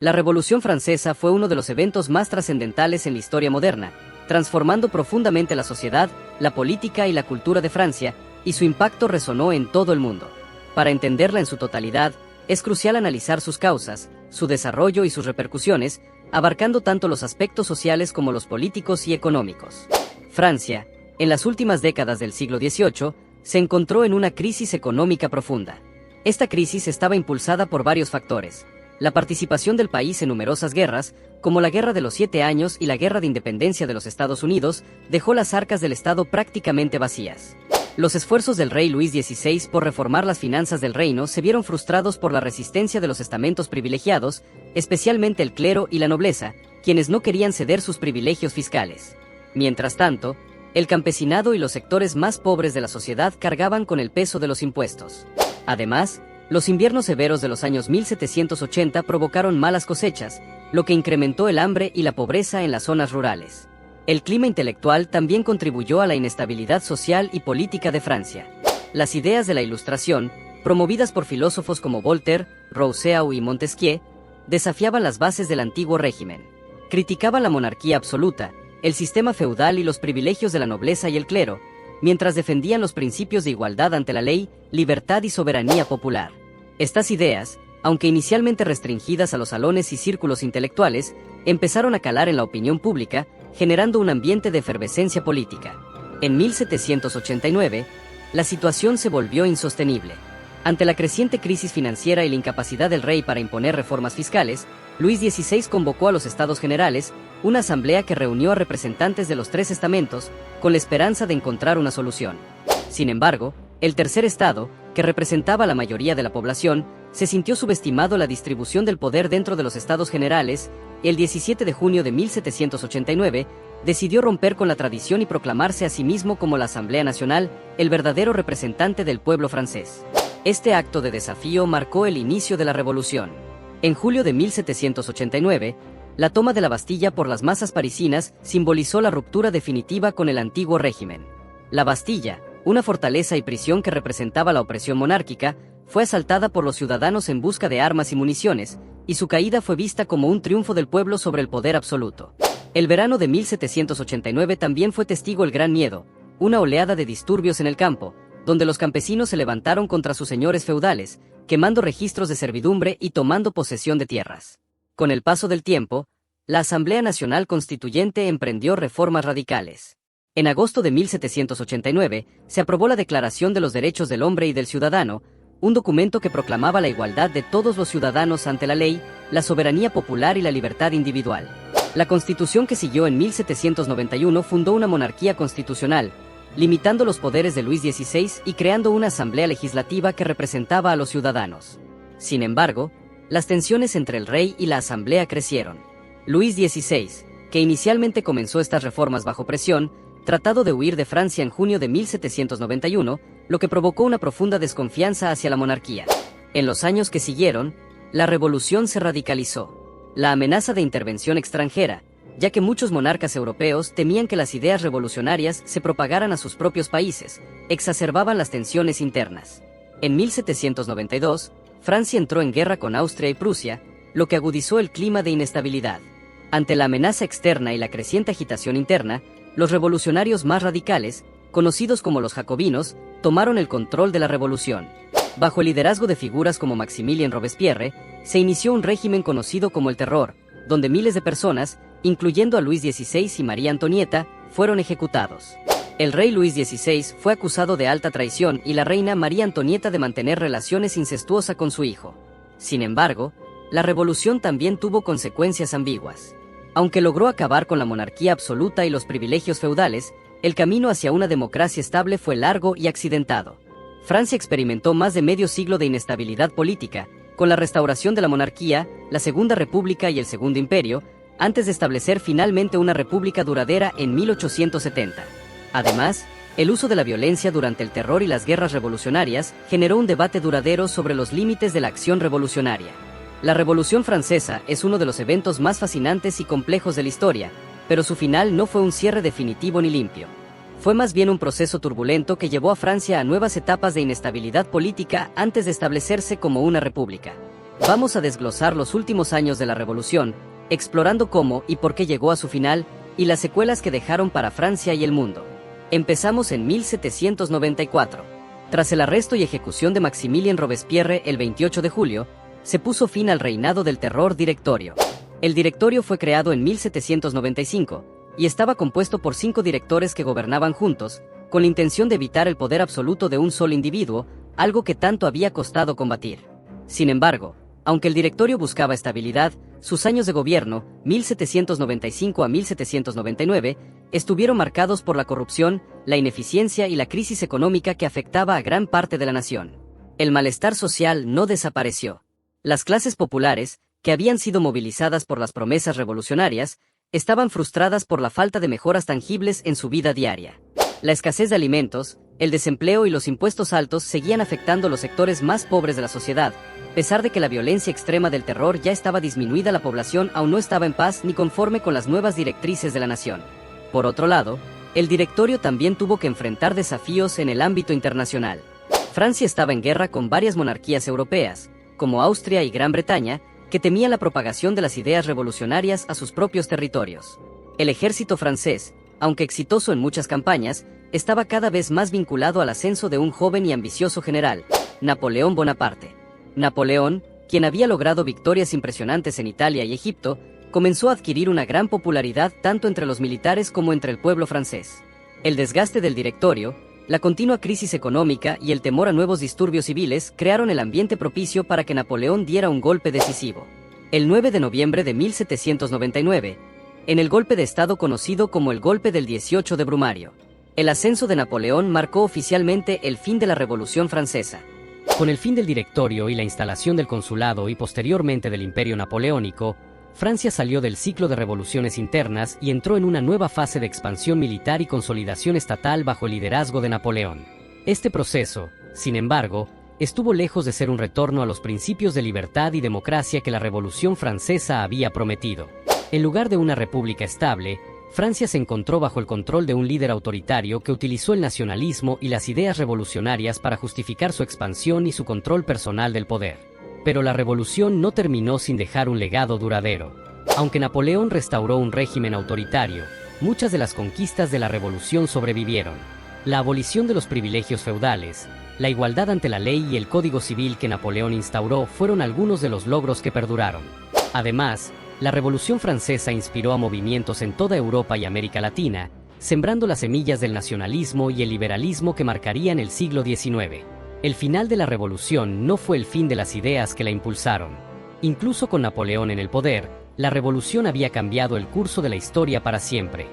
La Revolución Francesa fue uno de los eventos más trascendentales en la historia moderna, transformando profundamente la sociedad, la política y la cultura de Francia, y su impacto resonó en todo el mundo. Para entenderla en su totalidad, es crucial analizar sus causas, su desarrollo y sus repercusiones, abarcando tanto los aspectos sociales como los políticos y económicos. Francia, en las últimas décadas del siglo XVIII, se encontró en una crisis económica profunda. Esta crisis estaba impulsada por varios factores: la participación del país en numerosas guerras, como la Guerra de los 7 Años y la Guerra de Independencia de los Estados Unidos, dejó las arcas del Estado prácticamente vacías. Los esfuerzos del rey Luis XVI por reformar las finanzas del reino se vieron frustrados por la resistencia de los estamentos privilegiados, especialmente el clero y la nobleza, quienes no querían ceder sus privilegios fiscales. Mientras tanto, el campesinado y los sectores más pobres de la sociedad cargaban con el peso de los impuestos. Además, los inviernos severos de los años 1780 provocaron malas cosechas, lo que incrementó el hambre y la pobreza en las zonas rurales. El clima intelectual también contribuyó a la inestabilidad social y política de Francia. Las ideas de la Ilustración, promovidas por filósofos como Voltaire, Rousseau y Montesquieu, desafiaban las bases del antiguo régimen. Criticaban la monarquía absoluta, el sistema feudal y los privilegios de la nobleza y el clero, mientras defendían los principios de igualdad ante la ley, libertad y soberanía popular. Estas ideas, aunque inicialmente restringidas a los salones y círculos intelectuales, empezaron a calar en la opinión pública, generando un ambiente de efervescencia política. En 1789, la situación se volvió insostenible. Ante la creciente crisis financiera y la incapacidad del rey para imponer reformas fiscales, Luis XVI convocó a los Estados Generales, una asamblea que reunió a representantes de los 3 estamentos, con la esperanza de encontrar una solución. Sin embargo, el tercer estado, que representaba a la mayoría de la población, se sintió subestimado la distribución del poder dentro de los Estados Generales, y el 17 de junio de 1789, decidió romper con la tradición y proclamarse a sí mismo como la Asamblea Nacional, el verdadero representante del pueblo francés. Este acto de desafío marcó el inicio de la revolución. En julio de 1789, la toma de la Bastilla por las masas parisinas simbolizó la ruptura definitiva con el antiguo régimen. La Bastilla, una fortaleza y prisión que representaba la opresión monárquica, fue asaltada por los ciudadanos en busca de armas y municiones, y su caída fue vista como un triunfo del pueblo sobre el poder absoluto. El verano de 1789 también fue testigo el Gran Miedo, una oleada de disturbios en el campo, donde los campesinos se levantaron contra sus señores feudales, quemando registros de servidumbre y tomando posesión de tierras. Con el paso del tiempo, la Asamblea Nacional Constituyente emprendió reformas radicales. En agosto de 1789, se aprobó la Declaración de los Derechos del Hombre y del Ciudadano, un documento que proclamaba la igualdad de todos los ciudadanos ante la ley, la soberanía popular y la libertad individual. La Constitución que siguió en 1791 fundó una monarquía constitucional, limitando los poderes de Luis XVI y creando una asamblea legislativa que representaba a los ciudadanos. Sin embargo, las tensiones entre el rey y la asamblea crecieron. Luis XVI, que inicialmente comenzó estas reformas bajo presión, tratado de huir de Francia en junio de 1791, lo que provocó una profunda desconfianza hacia la monarquía. En los años que siguieron, la revolución se radicalizó. La amenaza de intervención extranjera, ya que muchos monarcas europeos temían que las ideas revolucionarias se propagaran a sus propios países, exacerbaban las tensiones internas. En 1792, Francia entró en guerra con Austria y Prusia, lo que agudizó el clima de inestabilidad. Ante la amenaza externa y la creciente agitación interna, los revolucionarios más radicales, conocidos como los jacobinos, tomaron el control de la revolución. Bajo el liderazgo de figuras como Maximilien Robespierre, se inició un régimen conocido como el Terror, donde miles de personas, incluyendo a Luis XVI y María Antonieta, fueron ejecutados. El rey Luis XVI fue acusado de alta traición y la reina María Antonieta de mantener relaciones incestuosas con su hijo. Sin embargo, la revolución también tuvo consecuencias ambiguas. Aunque logró acabar con la monarquía absoluta y los privilegios feudales, el camino hacia una democracia estable fue largo y accidentado. Francia experimentó más de medio siglo de inestabilidad política, con la restauración de la monarquía, la Segunda República y el Segundo Imperio, antes de establecer finalmente una república duradera en 1870. Además, el uso de la violencia durante el terror y las guerras revolucionarias generó un debate duradero sobre los límites de la acción revolucionaria. La Revolución Francesa es uno de los eventos más fascinantes y complejos de la historia, pero su final no fue un cierre definitivo ni limpio. Fue más bien un proceso turbulento que llevó a Francia a nuevas etapas de inestabilidad política antes de establecerse como una república. Vamos a desglosar los últimos años de la Revolución, explorando cómo y por qué llegó a su final, y las secuelas que dejaron para Francia y el mundo. Empezamos en 1794. Tras el arresto y ejecución de Maximilien Robespierre el 28 de julio, se puso fin al reinado del terror directorio. El directorio fue creado en 1795, y estaba compuesto por 5 directores que gobernaban juntos, con la intención de evitar el poder absoluto de un solo individuo, algo que tanto había costado combatir. Sin embargo, aunque el directorio buscaba estabilidad, sus años de gobierno, 1795 a 1799, estuvieron marcados por la corrupción, la ineficiencia y la crisis económica que afectaba a gran parte de la nación. El malestar social no desapareció. Las clases populares, que habían sido movilizadas por las promesas revolucionarias, estaban frustradas por la falta de mejoras tangibles en su vida diaria. La escasez de alimentos, el desempleo y los impuestos altos seguían afectando los sectores más pobres de la sociedad. A pesar de que la violencia extrema del terror ya estaba disminuida, la población aún no estaba en paz ni conforme con las nuevas directrices de la nación. Por otro lado, el directorio también tuvo que enfrentar desafíos en el ámbito internacional. Francia estaba en guerra con varias monarquías europeas, como Austria y Gran Bretaña, que temían la propagación de las ideas revolucionarias a sus propios territorios. El ejército francés, aunque exitoso en muchas campañas, estaba cada vez más vinculado al ascenso de un joven y ambicioso general, Napoleón Bonaparte. Napoleón, quien había logrado victorias impresionantes en Italia y Egipto, comenzó a adquirir una gran popularidad tanto entre los militares como entre el pueblo francés. El desgaste del directorio, la continua crisis económica y el temor a nuevos disturbios civiles crearon el ambiente propicio para que Napoleón diera un golpe decisivo. El 9 de noviembre de 1799, en el golpe de Estado conocido como el golpe del 18 de Brumario, el ascenso de Napoleón marcó oficialmente el fin de la Revolución Francesa. Con el fin del directorio y la instalación del consulado y posteriormente del Imperio Napoleónico, Francia salió del ciclo de revoluciones internas y entró en una nueva fase de expansión militar y consolidación estatal bajo el liderazgo de Napoleón. Este proceso, sin embargo, estuvo lejos de ser un retorno a los principios de libertad y democracia que la Revolución Francesa había prometido. En lugar de una república estable, Francia se encontró bajo el control de un líder autoritario que utilizó el nacionalismo y las ideas revolucionarias para justificar su expansión y su control personal del poder. Pero la revolución no terminó sin dejar un legado duradero. Aunque Napoleón restauró un régimen autoritario, muchas de las conquistas de la revolución sobrevivieron. La abolición de los privilegios feudales, la igualdad ante la ley y el Código Civil que Napoleón instauró fueron algunos de los logros que perduraron. Además, la Revolución Francesa inspiró a movimientos en toda Europa y América Latina, sembrando las semillas del nacionalismo y el liberalismo que marcarían el siglo XIX. El final de la Revolución no fue el fin de las ideas que la impulsaron. Incluso con Napoleón en el poder, la Revolución había cambiado el curso de la historia para siempre.